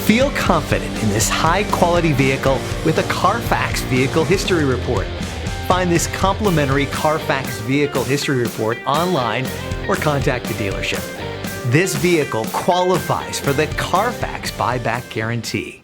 Feel confident in this high-quality vehicle with a Carfax Vehicle History Report. Find this complimentary Carfax Vehicle History Report online or contact the dealership. This vehicle qualifies for the Carfax Buyback Guarantee.